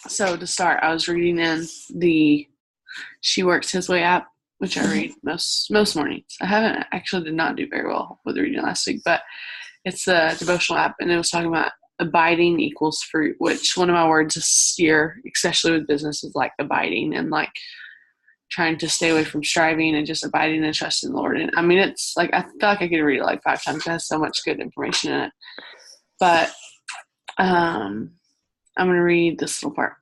So to start, I was reading in the She Works His Way app, which I read most mornings. I haven't actually did not do very well with reading last week, but it's the devotional app, and it was talking about abiding equals fruit, which one of my words this year, especially with business, is like abiding and like trying to stay away from striving and just abiding and trusting the Lord. And I mean, it's like I feel like I could read it like 5 times. It has so much good information in it. But I'm going to read this little part.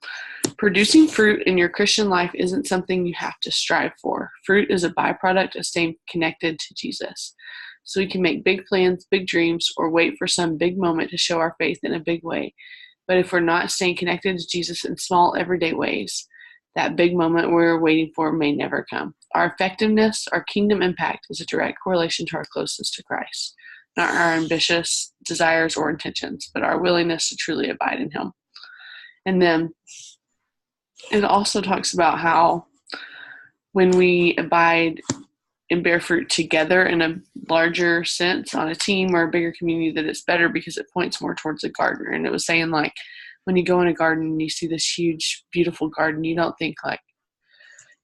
Producing fruit in your Christian life isn't something you have to strive for. Fruit is a byproduct of staying connected to Jesus. So we can make big plans, big dreams, or wait for some big moment to show our faith in a big way. But if we're not staying connected to Jesus in small, everyday ways, that big moment we're waiting for may never come. Our effectiveness, our kingdom impact is a direct correlation to our closeness to Christ, not our ambitious desires or intentions, but our willingness to truly abide in Him. And then it also talks about how when we abide and bear fruit together in a larger sense on a team or a bigger community, that it's better because it points more towards a gardener. And it was saying like when you go in a garden and you see this huge, beautiful garden, you don't think like,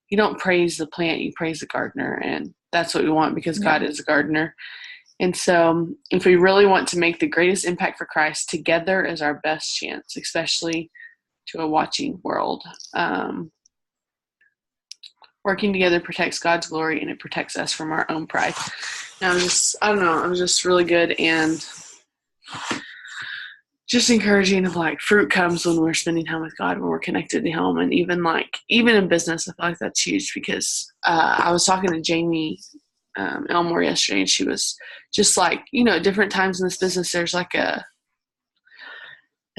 you don't praise the plant, you praise the gardener. And that's what we want because God is a gardener. And so if we really want to make the greatest impact for Christ, together is our best chance, especially to a watching world. Working together protects God's glory, and it protects us from our own pride. Now, it was just really good and just encouraging of like fruit comes when we're spending time with God, when we're connected to Him. And even in business, I feel like that's huge because I was talking to Jamie Elmore yesterday, and she was just like, at different times in this business, there's like a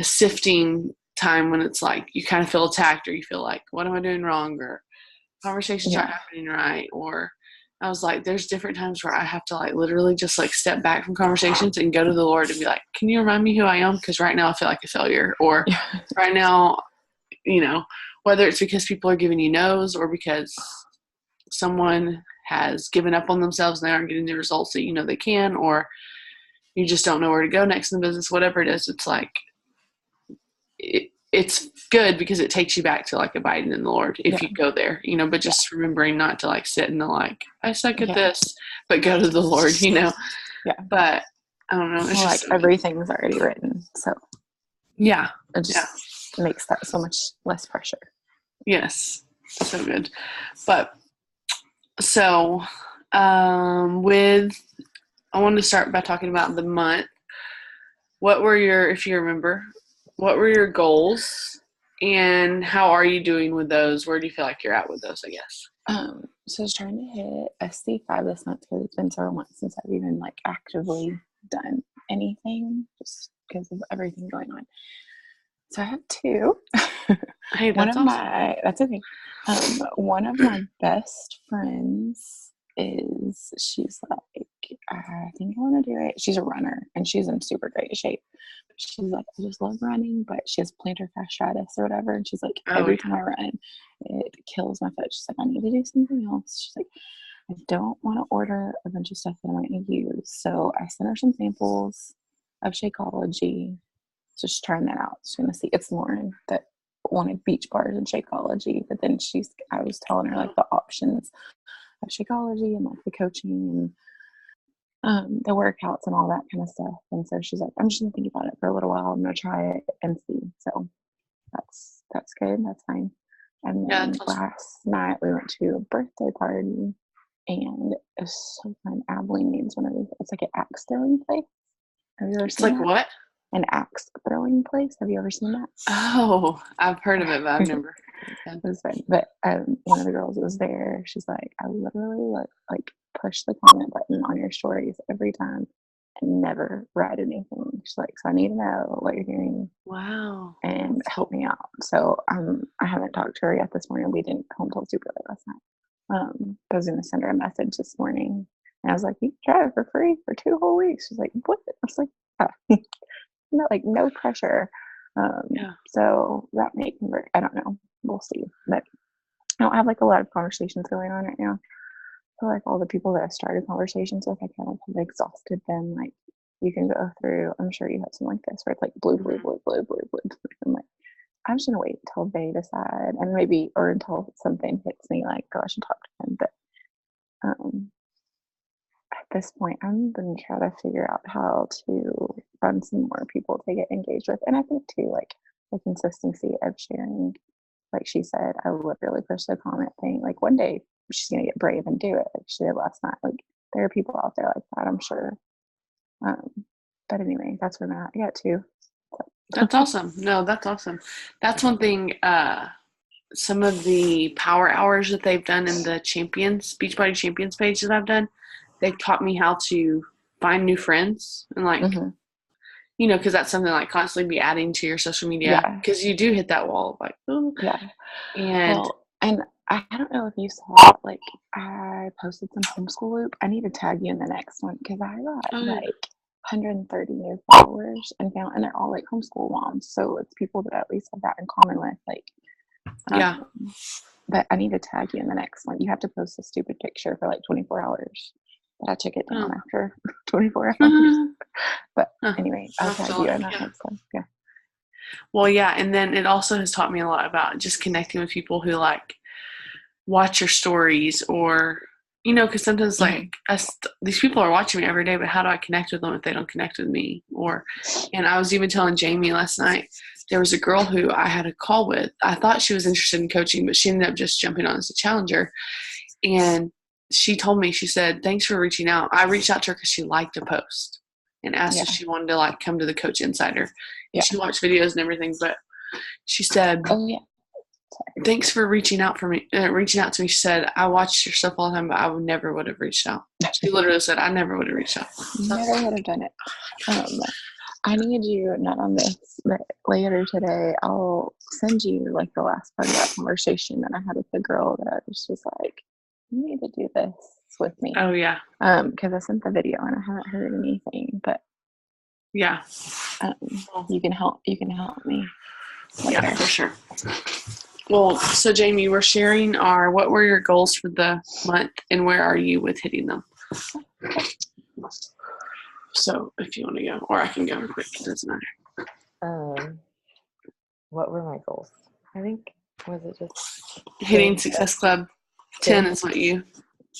sifting time when it's like you kind of feel attacked or you feel like, what am I doing wrong? Or conversations aren't happening right. Or I was like, there's different times where I have to like literally just like step back from conversations and go to the Lord and be like, can you remind me who I am? Because right now I feel like a failure. Or right now, whether it's because people are giving you no's or because someone has given up on themselves and they aren't getting the results that they can, or you just don't know where to go next in the business, whatever it is, it's like, it's good because it takes you back to like abiding in the Lord if you go there, but just remembering not to like sit in the like, I suck at this, but go to the Lord, Yeah. But I don't know. It's just like everything's already written. So yeah. It just makes that so much less pressure. Yes. So good. But so I wanted to start by talking about the month. If you remember, what were your goals and how are you doing with those? Where do you feel like you're at with those, I guess? So I was trying to hit SC5 this month because it's been several months since I've even like actively done anything just because of everything going on. So I have 2. Hey, that's awesome. That's okay. One of my best friends she's like, I think I want to do it. She's a runner and she's in super great shape. She's like, I just love running, but she has plantar fasciitis or whatever. And she's like, every time I run, it kills my foot. She's like, I need to do something else. She's like, I don't want to order a bunch of stuff that I'm going to use. So I sent her some samples of Shakeology. So she's trying that out. She's going to see. It's Lauren that wanted beach bars and Shakeology, but then I was telling her like the options of Shakeology and like the coaching and the workouts and all that kind of stuff. And so she's like, I'm just gonna think about it for a little while. I'm gonna try it and see. So that's good. That's fine. And then last night we went to a birthday party and it's so fun. Abilene needs one of these. It's like an axe throwing place. Have you ever seen that? What? An axe throwing place. Have you ever seen that? Oh, I've heard of it, but I've never. It was fun. But one of the girls was there. She's like, I literally like push the comment button on your stories every time and never write anything. She's like, so I need to know what you're doing. Wow. And help me out. So I haven't talked to her yet this morning. We didn't come till super late last night. I was going to send her a message this morning. And I was like, you can try it for free for 2 whole weeks. She's like, what? I was like, no pressure. So that may convert. I don't know. We'll see. But I don't have like a lot of conversations going on right now. I feel like all the people that I started conversations with, I kind of have exhausted them. Like you can go through, I'm sure you have something like this where it's like blue. I'm like, I'm just gonna wait until they decide, and maybe, or until something hits me like, oh, I should talk to him. But at this point, I'm gonna try to figure out how to find some more people to get engaged with. And I think too, like the consistency of sharing, like she said, I literally pushed the comment thing. Like one day she's gonna get brave and do it, like she did last night. Like there are people out there like that, I'm sure. But anyway, that's where I'm at. I got two. That's awesome. No, that's awesome. That's one thing. Some of the power hours that they've done in the Beachbody Champions page that I've done, they've taught me how to find new friends and like, you know, because that's something like constantly be adding to your social media because you do hit that wall of like, oh, and and I don't know if you saw, like I posted some homeschool loop. I need to tag you in the next one because I got like 130 new followers and they're all like homeschool moms, so it's people that at least have that in common with, like. But I need to tag you in the next one. You have to post a stupid picture for like 24 hours. But I took it down after 24 hours. But anyway, I'll tag you in that next one. Yeah. Well, yeah, and then it also has taught me a lot about just connecting with people who like watch your stories, or you know, because sometimes like these people are watching me every day, but how do I connect with them if they don't connect with me? And I was even telling Jamie last night, there was a girl who I had a call with. I thought she was interested in coaching, but she ended up just jumping on as a challenger. And she told me, she said, thanks for reaching out. I reached out to her because she liked a post and asked if she wanted to like come to the Coach Insider. She watched videos and everything, but she said, thanks for reaching out to me. She said, I watched your stuff all the time, but I never would have reached out. She literally said, I never would have reached out. Never would have done it. I need you, not on this, but later today, I'll send you like the last part of that conversation that I had with the girl that was just like, you need to do this with me. Oh yeah. Because I sent the video and I haven't heard anything, but yeah. You can help me later. Yeah, for sure. Well, so Jamie, we're sharing what were your goals for the month and where are you with hitting them? So if you want to go, or I can go real quick, it doesn't matter. What were my goals? I think, was it just hitting Success Club 10 is what you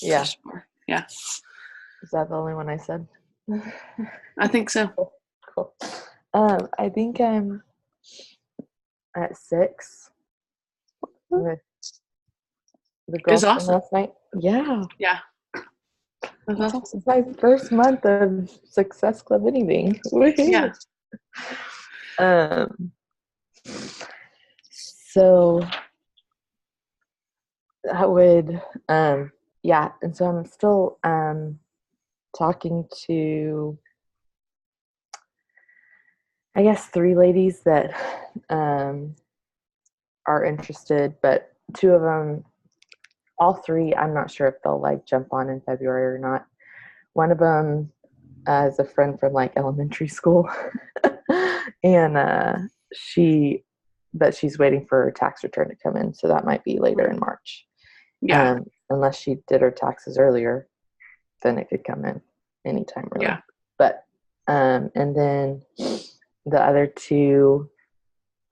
pushed for. Yeah. Is that the only one I said? I think so. Cool. I think I'm at 6 with the girls from last night. Yeah. Yeah. That's awesome. It's my first month of Success Club anything. Yeah. So that would, and so I'm still talking to, I guess, 3 ladies that are interested, but 2 of them, all 3, I'm not sure if they'll like jump on in February or not. One of them is a friend from like elementary school, and she's waiting for her tax return to come in, so that might be later in March. Yeah. Unless she did her taxes earlier, then it could come in anytime really. Yeah. But and then the other 2,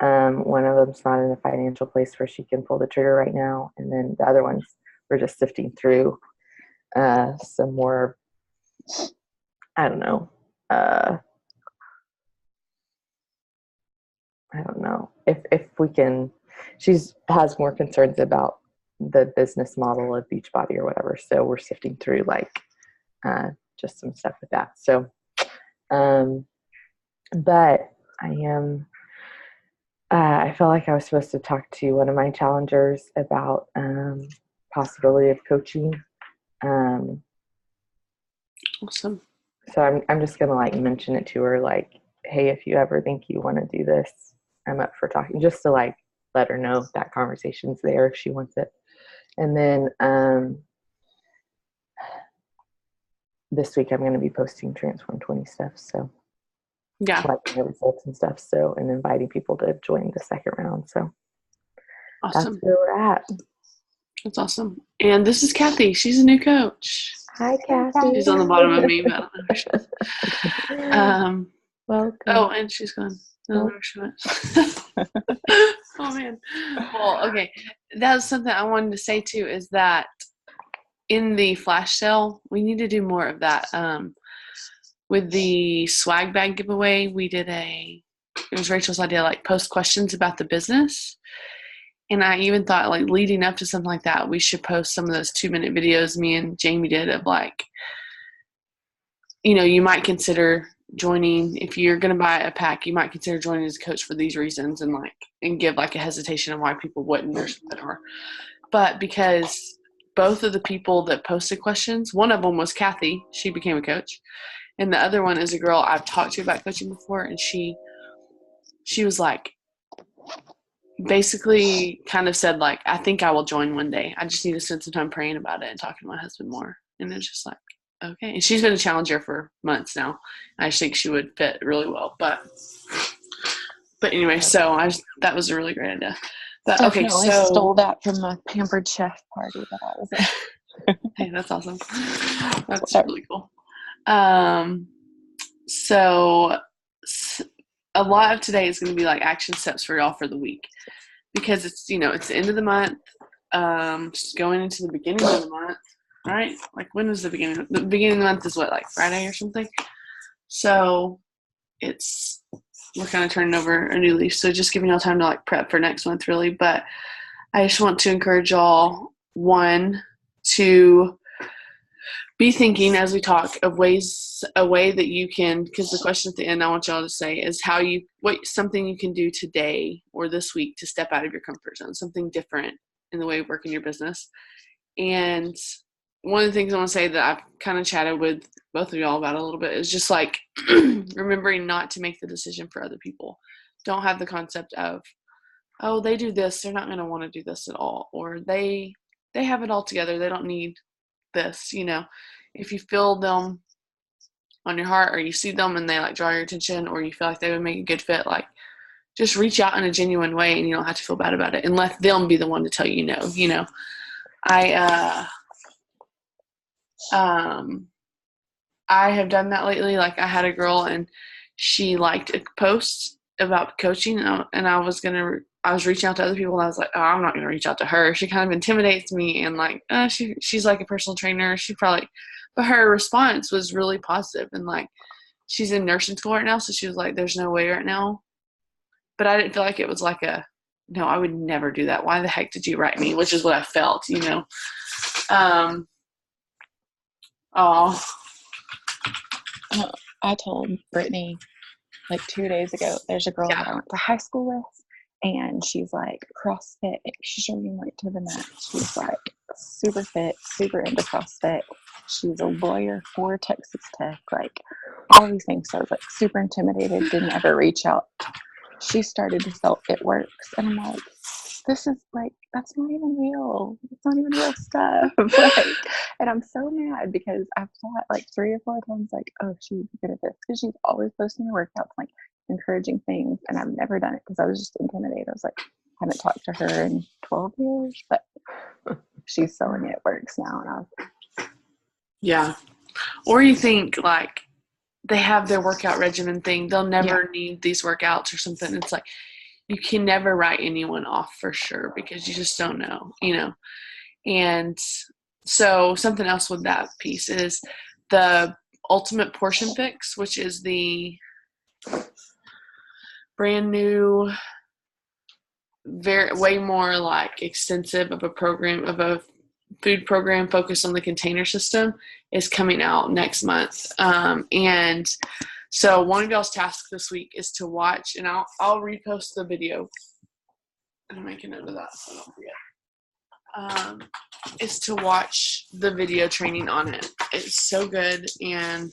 one of them's not in a financial place where she can pull the trigger right now, and then the other ones we're just sifting through some more. I don't know. I don't know if we can. She has more concerns about the business model of Beachbody or whatever, so we're sifting through like just some stuff with that. So, but I am. I felt like I was supposed to talk to one of my challengers about possibility of coaching. Awesome. So I'm just gonna like mention it to her, like, hey, if you ever think you want to do this, I'm up for talking, just to like let her know that conversation's there if she wants it. And then this week I'm going to be posting Transform 20 stuff, so like the results and stuff, so, and inviting people to join the second round. So awesome. That's where we're at. That's awesome. And this is Kathy. She's a new coach. Hi, Kathy. She's on the bottom of me, but I don't know where she is. Welcome. Oh, and she's gone. I don't know where she went. man. Well, okay. That was something I wanted to say too, is that in the flash sale, we need to do more of that. With the swag bag giveaway, it was Rachel's idea, like post questions about the business. And I even thought, like, leading up to something like that, we should post some of those 2-minute videos me and Jamie did of, like, you might consider joining, if you're going to buy a pack, you might consider joining as a coach for these reasons, and give like a hesitation of why people wouldn't or something. But because both of the people that posted questions, one of them was Kathy, she became a coach, and the other one is a girl I've talked to about coaching before, and she was like, basically kind of said, like, I think I will join one day. I just need to spend some time praying about it and talking to my husband more. And it's just like, okay. And she's been a challenger for months now. I just think she would fit really well. But anyway, so that was a really great idea. But okay, Definitely so stole that from a Pampered Chef party that I was at. hey, that's awesome. That's really cool. So a lot of today is going to be like action steps for y'all for the week, because it's it's the end of the month, just going into the beginning of the month, right? Like, when is the beginning? The beginning of the month is what, like Friday or something? So we're kind of turning over a new leaf. So just giving y'all time to like prep for next month, really. But I just want to encourage y'all, one, to be thinking as we talk of a way that you can, because the question at the end I want y'all to say is something you can do today or this week to step out of your comfort zone, something different in the way of working your business. And one of the things I want to say that I've kind of chatted with both of y'all about a little bit is just like remembering not to make the decision for other people. Don't have the concept of, oh, they do this, they're not going to want to do this at all, or they have it all together, they don't need this. If you feel them on your heart, or you see them and they like draw your attention, or you feel like they would make a good fit, like, just reach out in a genuine way, and you don't have to feel bad about it, and let them be the one to tell you no. I have done that lately. Like, I had a girl and she liked a post about coaching, and I was reaching out to other people, and I was like, oh, I'm not going to reach out to her. She kind of intimidates me, and like, she's like a personal trainer. But her response was really positive, and like, she's in nursing school right now, so she was like, there's no way right now. But I didn't feel like it was like no, I would never do that. Why the heck did you write me? Which is what I felt, I told Brittany like 2 days ago, there's a girl that I went to high school with, and she's like CrossFit. She's showing like to the mat. She's like super fit, super into CrossFit. She's a lawyer for Texas Tech, like all these things. So I was like super intimidated, didn't ever reach out. She started to sell It Works, and I'm like, this is like, that's not even real. It's not even real stuff. And I'm so mad because I've thought like 3 or 4 times, like, oh, she would be good at this, because she's always posting her workouts, like encouraging things, and I've never done it because I was just intimidated. I was like, I haven't talked to her in 12 years, but she's selling It Works now, and I was yeah. Or you think like they have their workout regimen thing, they'll never need these workouts or something. It's like, you can never write anyone off for sure, because you just don't know, And so something else with that piece is the Ultimate Portion Fix, which is the brand new, way more like extensive of a food program focused on the container system, is coming out next month. And so one of y'all's tasks this week is to watch, and I'll repost the video. I'm making note of that so I don't forget. Is to watch the video training on it. It's so good, and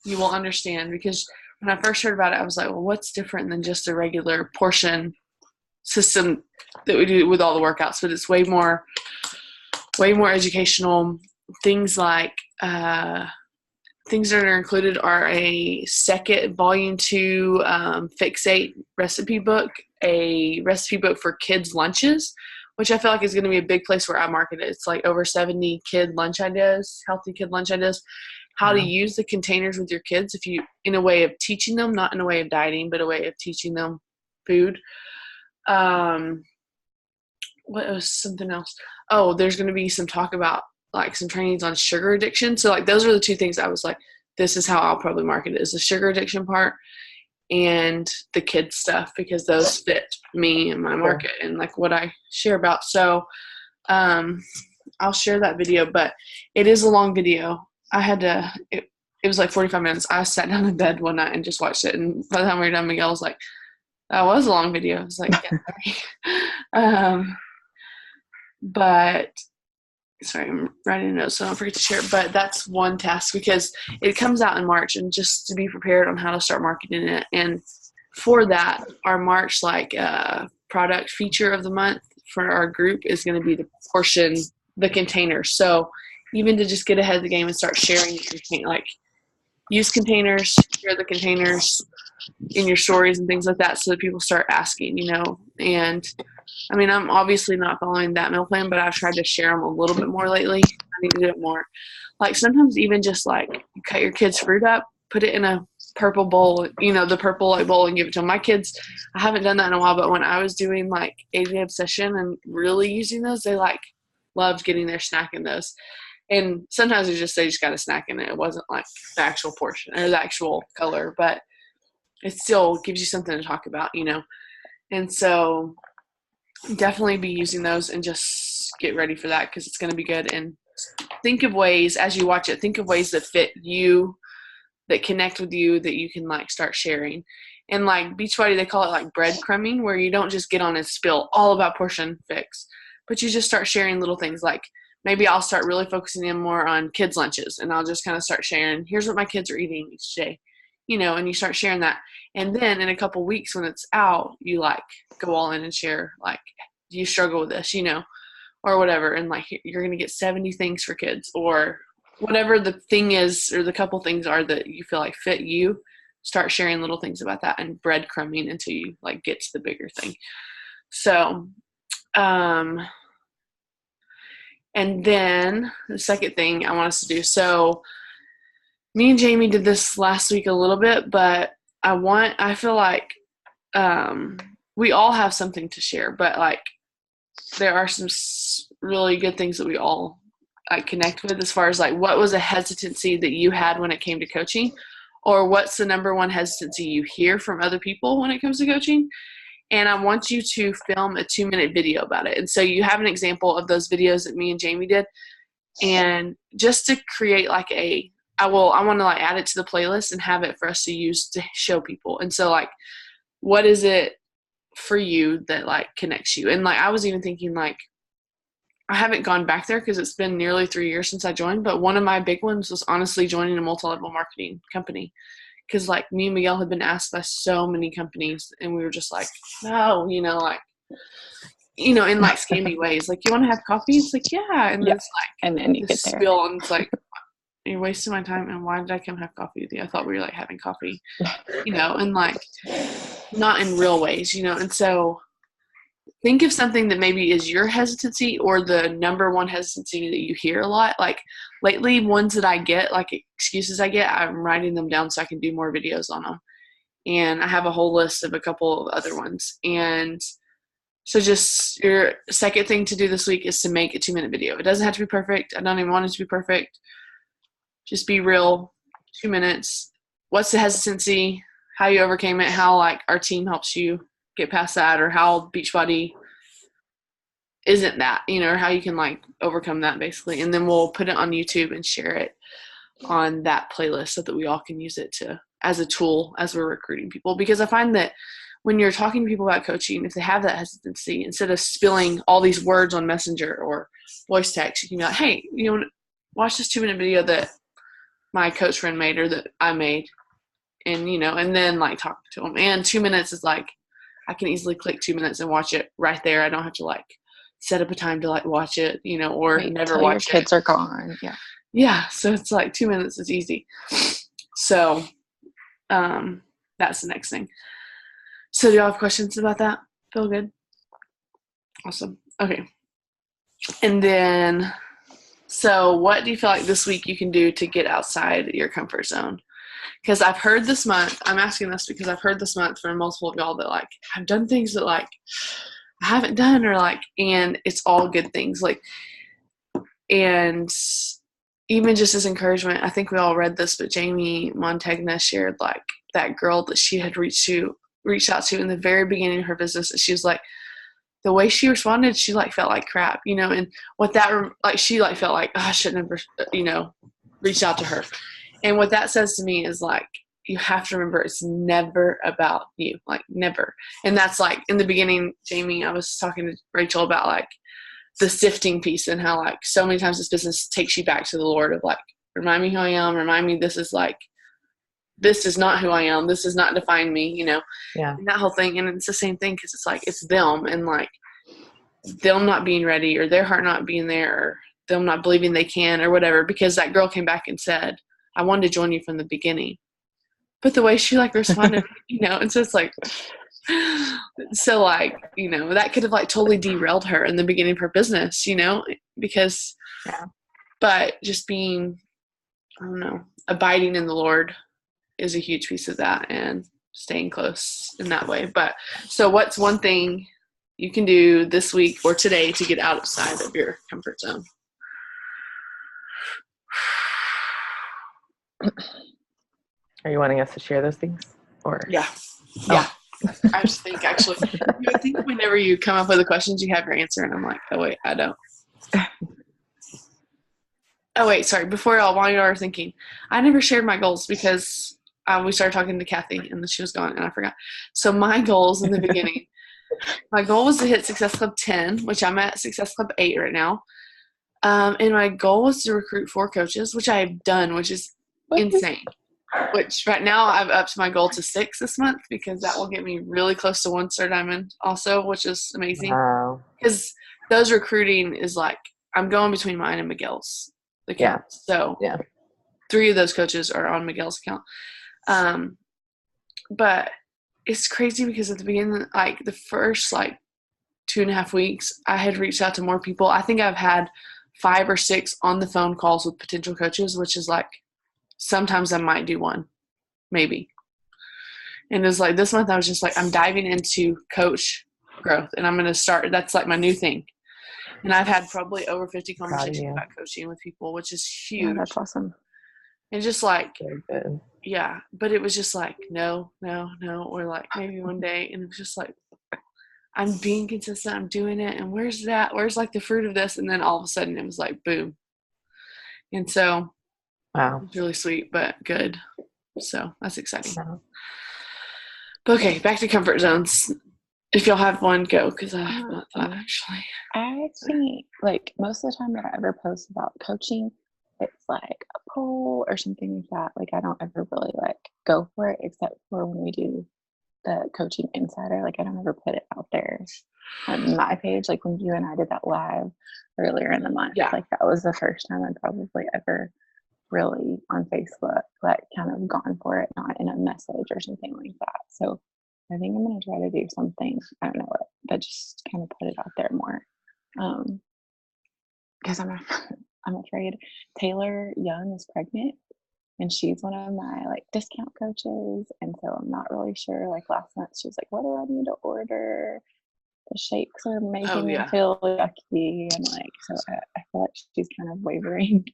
you will understand, because when I first heard about it, I was like, well, what's different than just a regular portion system that we do with all the workouts? But it's way more educational. Things like things that are included are a second volume 2 Fixate recipe book, a recipe book for kids' lunches, which I feel like is going to be a big place where I market it. It's like over 70 kid lunch ideas, healthy kid lunch ideas, how to use the containers with your kids, in a way of teaching them, not in a way of dieting, but a way of teaching them food. what was something else? Oh, there's going to be some talk about like some trainings on sugar addiction. So like those are the two things I was like, this is how I'll probably market it, is the sugar addiction part and the kids stuff, because those fit me and my market and like what I share about. So I'll share that video, but it is a long video. I had to, it was like 45 minutes. I sat down in bed one night and just watched it. And by the time we were done, Miguel was like, that was a long video. I was like, yeah, sorry. But sorry, I'm writing a note so I don't forget to share it. But that's one task because it comes out in March, and just to be prepared on how to start marketing it. And for that, our March product feature of the month for our group is going to be the containers. So even to just get ahead of the game and start sharing, like use containers, share the containers in your stories and things like that, so that people start asking, and I mean, I'm obviously not following that meal plan, but I've tried to share them a little bit more lately. I need to do it more. Like sometimes even just like you cut your kids' fruit up, put it in a purple bowl, the purple like bowl, and give it to them. My kids, I haven't done that in a while, but when I was doing like 80 Obsession and really using those, they like loved getting their snack in those. And sometimes they just got a snack in it. It wasn't like the actual portion or the actual color, but it still gives you something to talk about, And so definitely be using those and just get ready for that, because it's going to be good. And think of ways as you watch it, think of ways that fit you, that connect with you, that you can like start sharing. And like Beachbody, they call it like breadcrumbing, where you don't just get on and spill all about portion fix, but you just start sharing little things. Like maybe I'll start really focusing in more on kids' lunches, and I'll just kind of start sharing, here's what my kids are eating each day, and you start sharing that. And then in a couple weeks when it's out, you like go all in and share, like, you struggle with this, or whatever. And like, you're going to get 70 things for kids, or whatever the thing is, or the couple things are that you feel like fit you. Start sharing little things about that and breadcrumbing until you like get to the bigger thing. So, and then the second thing I want us to do. So me and Jamie did this last week a little bit, but I feel like we all have something to share, but like there are some really good things that we all like connect with, as far as like what was a hesitancy that you had when it came to coaching, or what's the number one hesitancy you hear from other people when it comes to coaching. And I want you to film a 2-minute video about it. And so you have an example of those videos that me and Jamie did, and just to create like I want to like add it to the playlist and have it for us to use to show people. And so like, what is it for you that like connects you? And like, I was even thinking like, I haven't gone back there because it's been nearly 3 years since I joined, but one of my big ones was honestly joining a multi-level marketing company. Because like me and Miguel had been asked by so many companies, and we were just like, no, in like scammy ways. Like, you want to have coffee? It's like, yeah. And then it's like, and then you get there. spill, and it's like, you're wasting my time. And why did I come have coffee with you? I thought we were like having coffee, and like not in real ways, And so think of something that maybe is your hesitancy, or the number one hesitancy that you hear a lot. Like lately, ones that I get, like excuses I get, I'm writing them down so I can do more videos on them. And I have a whole list of a couple of other ones. And so just your second thing to do this week is to make a 2-minute video. It doesn't have to be perfect. I don't even want it to be perfect. Just be real. 2 minutes. What's the hesitancy? How you overcame it? How like our team helps you get past that, or how Beachbody isn't that, or how you can like overcome that basically. And then we'll put it on YouTube and share it on that playlist so that we all can use it as a tool as we're recruiting people. Because I find that when you're talking to people about coaching, if they have that hesitancy, instead of spilling all these words on Messenger or voice text, you can be like, hey, watch this 2-minute video that my coach friend made, or that I made, and and then like talk to them. And 2 minutes is like, I can easily click 2 minutes and watch it right there. I don't have to like set up a time to like watch it, or Wait never till watch your kids are gone. Yeah. So it's like 2 minutes is easy. So that's the next thing. So do y'all have questions about that? Feel good? Awesome. Okay. And then, so what do you feel like this week you can do to get outside your comfort zone? Because I've heard this month, I'm asking this because I've heard this month from multiple of y'all that like have done things that like I haven't done, or like, and it's all good things. Like, and even just as encouragement, I think we all read this, but Jamie Montegna shared like that girl that she had reached out to in the very beginning of her business. And she was like, the way she responded, she like felt like crap, you know, and what that, like, she like felt like, oh, I shouldn't have, you know, reached out to her. And what that says to me is like, you have to remember it's never about you, like never. And that's like in the beginning, Jamie, I was talking to Rachel about like the sifting piece and how like so many times this business takes you back to the Lord of like, remind me who I am, remind me this is not who I am, this does not define me, you know. Yeah. And that whole thing. And it's the same thing because it's like it's them and like them not being ready or their heart not being there or them not believing they can or whatever, because that girl came back and said, I wanted to join you from the beginning. But the way she like responded, you know, and so it's like, so like, you know, that could have like totally derailed her in the beginning of her business, you know, because, but just being, I don't know, abiding in the Lord is a huge piece of that and staying close in that way. But so what's one thing you can do this week or today to get outside of your comfort zone? Are you wanting us to share those things? Or Yeah. I just think actually, I think whenever you come up with the questions, you have your answer, and I'm like, oh wait, I don't. Oh wait, sorry. Before while you are thinking, I never shared my goals because we started talking to Kathy, and then she was gone, and I forgot. So my goals in the beginning, my goal was to hit Success Club 10, which I'm at Success Club 8 right now. And my goal was to recruit 4 coaches, which I have done, which is insane. Which right now I've upped my goal to 6 this month because that will get me really close to 1 star diamond also, which is amazing. Wow. Because those recruiting is like, I'm going between mine and Miguel's account. So 3 of those coaches are on Miguel's account. But it's crazy because at the beginning, like the first like 2.5 weeks, I had reached out to more people. I think I've had 5 or 6 on the phone calls with potential coaches, which is like, sometimes I might do 1, maybe. And it's like this month I was just like, I'm diving into coach growth and I'm going to start. That's like my new thing. And I've had probably over 50 conversations about coaching with people, which is huge. Yeah, that's awesome. And just like, Very good. yeah, but it was just like, no, or like maybe one day. And it was just like, I'm being consistent. I'm doing it. And where's that? Where's like the fruit of this? And then all of a sudden it was like, boom. And so, wow, it's really sweet, but good. So that's exciting. Wow. Okay, back to comfort zones. If y'all have one, go, because I have not thought actually. I think like most of the time that I ever post about coaching, it's like a poll or something like that. Like I don't ever really like go for it except for when we do the coaching insider. Like I don't ever put it out there on my page. Like when you and I did that live earlier in the month, like that was the first time I'd probably ever really on Facebook like kind of gone for it, not in a message or something like that. So I think I'm going to try to do something, I don't know what, but just kind of put it out there more. Because I'm afraid Taylor Young is pregnant and she's one of my like discount coaches. And so I'm not really sure. Like last month, she was like, what do I need to order? The shakes are making me feel yucky. And like, so I feel like she's kind of wavering.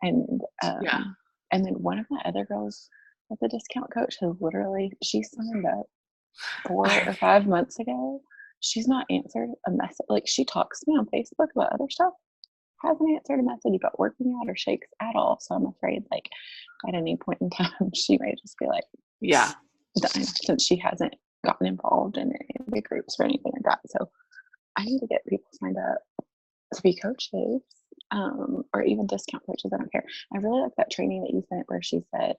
And and then one of my other girls at the discount coach has literally, she signed up 4 or 5 months ago. She's not answered a message. Like she talks to me on Facebook about other stuff, hasn't answered a message about working out or shakes at all. So I'm afraid like at any point in time she may just be like done, since she hasn't gotten involved in any of the groups or anything like that. So I need to get people signed up to be coaches, or even discount coaches. I don't care. I really like that training that you sent where she said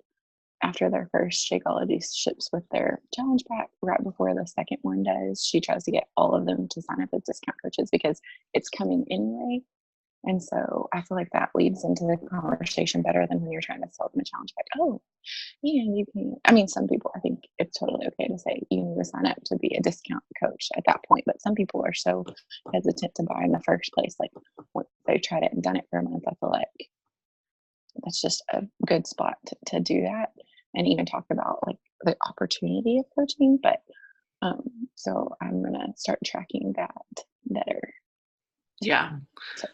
after their first Shakeology ships with their challenge pack, right before the second one does, she tries to get all of them to sign up as discount coaches because it's coming anyway. And so I feel like that leads into the conversation better than when you're trying to sell them a challenge pack. Oh, and you can, I mean, some people, I think it's totally okay to say you need to sign up to be a discount coach at that point. But some people are so hesitant to buy in the first place. Like once they tried it and done it for a month, I feel like that's just a good spot to do that. and even talk about like the opportunity of coaching. But so I'm gonna start tracking that better. Yeah.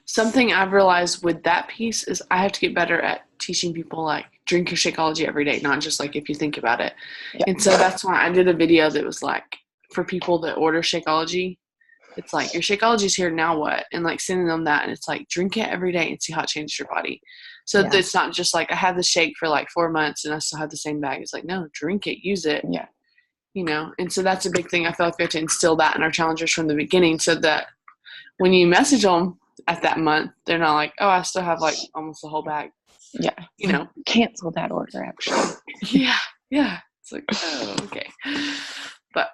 Something I've realized with that piece is I have to get better at teaching people like drink your Shakeology every day, not just like if you think about it. Yeah. And so that's why I did a video that was like for people that order Shakeology. It's like your Shakeology's here, now what? And like sending them that, and it's like drink it every day and see how it changes your body. So it's not just like I had the shake for like 4 months and I still have the same bag. It's like, no, drink it, use it. Yeah. You know, and so that's a big thing. I feel like we have to instill that in our challengers from the beginning so that when you message them at that month, they're not like, oh, I still have like almost the whole bag. Yeah. You know, cancel that order actually. Yeah. Yeah. It's like, oh, okay. But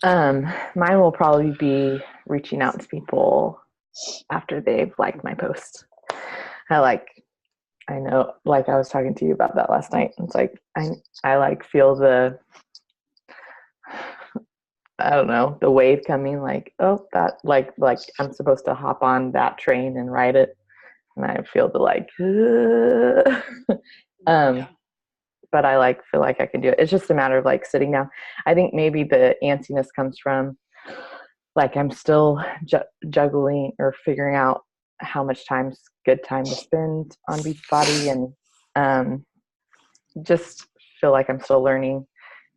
mine will probably be reaching out to people after they've liked my post. I know, like I was talking to you about that last night. It's like, I like feel I don't know, the wave coming, like, oh, that, like I'm supposed to hop on that train and ride it. And I feel the like, but I feel like I can do it. It's just a matter of like sitting down. I think maybe the antsiness comes from like, I'm still juggling or figuring out how much time's good time to spend on Beachbody, and just feel like I'm still learning.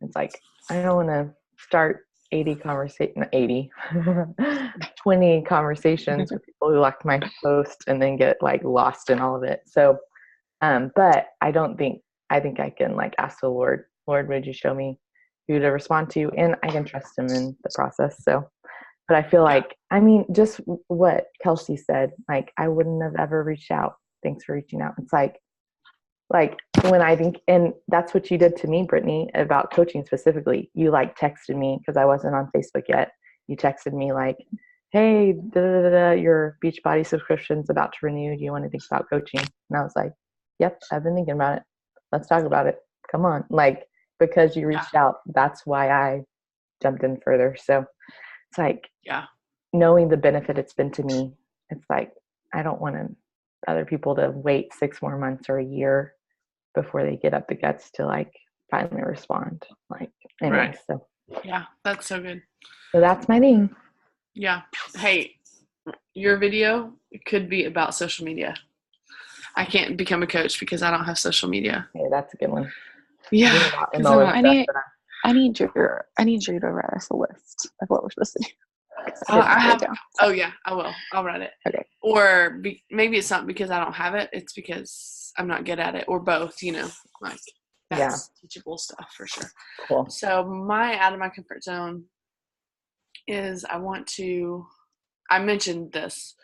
It's like, I don't want to start 20 conversations with people who liked my post and then get like lost in all of it. So, but I think I can like ask the Lord, would you show me who to respond to? And I can trust him in the process. So, but I feel like, I mean, just what Kelsey said, like, I wouldn't have ever reached out. Thanks for reaching out. It's like when I think, and that's what you did to me, Brittany, about coaching specifically. You like texted me because I wasn't on Facebook yet. You texted me like, hey, your Beachbody subscription's about to renew. Do you want to think about coaching? And I was like, yep, I've been thinking about it. Let's talk about it. Come on. Like, because you reached out, that's why I jumped in further. So it's like, knowing the benefit it's been to me, it's like, I don't want other people to wait 6 more months or a year before they get up the guts to like finally respond. Like, anyway, right. So yeah, that's so good. So that's my thing. Yeah. Hey, your video could be about social media. I can't become a coach because I don't have social media. Yeah, that's a good one. Yeah. I need you to write us a list of what we're supposed to do. I have. Oh yeah, I will. I'll write it. Okay. Or maybe it's not because I don't have it. It's because I'm not good at it, or both. You know, like that's teachable stuff for sure. Cool. So my out of my comfort zone is I mentioned this.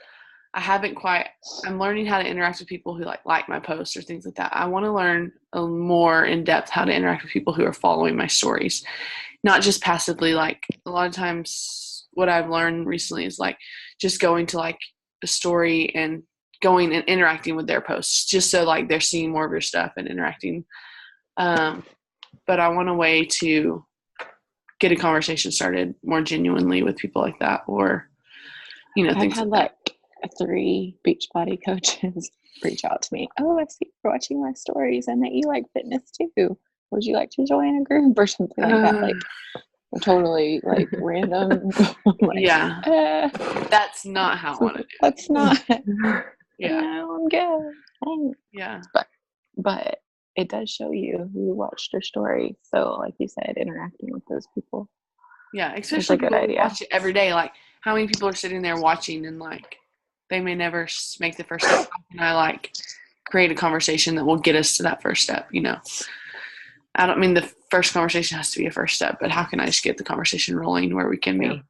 I'm learning how to interact with people who like my posts or things like that. I want to learn more in depth how to interact with people who are following my stories, not just passively. Like a lot of times what I've learned recently is like just going to like a story and going and interacting with their posts just so like they're seeing more of your stuff and interacting. But I want a way to get a conversation started more genuinely with people like that, or, you know, things I've had like that. 3 Beachbody coaches reach out to me. Oh, I see you're watching my stories and that you like fitness too. Would you like to join a group or something like that? Like totally like random. Like, that's not how I want to do it. That's not. Yeah. No, I'm good. Thanks. Yeah. But it does show you who watched your story. So like you said, interacting with those people. Yeah, especially people who watch it every day. Like, how many people are sitting there watching and like they may never make the first step? How can I like create a conversation that will get us to that first step? You know, I don't mean the first conversation has to be a first step, but how can I just get the conversation rolling where we can be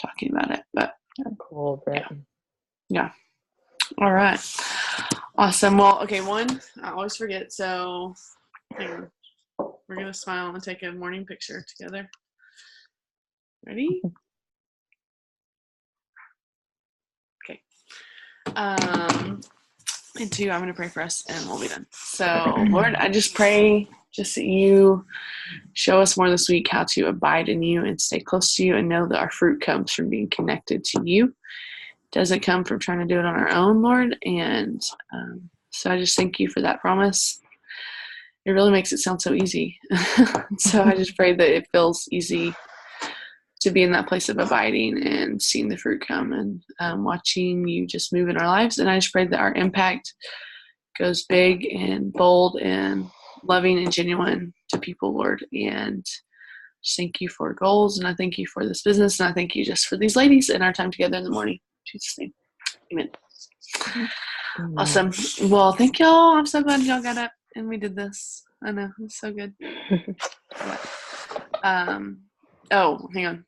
talking about it? But cool, Brett. Yeah. All right. Awesome. Well, okay. One, I always forget. So hang on. We're going to smile and take a morning picture together. Ready? Okay. And 2, I'm going to pray for us and we'll be done. So Lord, I just pray just that you show us more this week how to abide in you and stay close to you and know that our fruit comes from being connected to you. It doesn't come from trying to do it on our own, Lord. And So I just thank you for that promise. It really makes it sound so easy. So I just pray that it feels easy to be in that place of abiding and seeing the fruit come and watching you just move in our lives. And I just pray that our impact goes big and bold and loving and genuine to people, Lord. And just thank you for goals, and I thank you for this business, and I thank you just for these ladies and our time together in the morning. In Jesus' name, amen. Amen. Awesome. Well, thank y'all. I'm so glad y'all got up and we did this. I know, it's so good. Oh, hang on.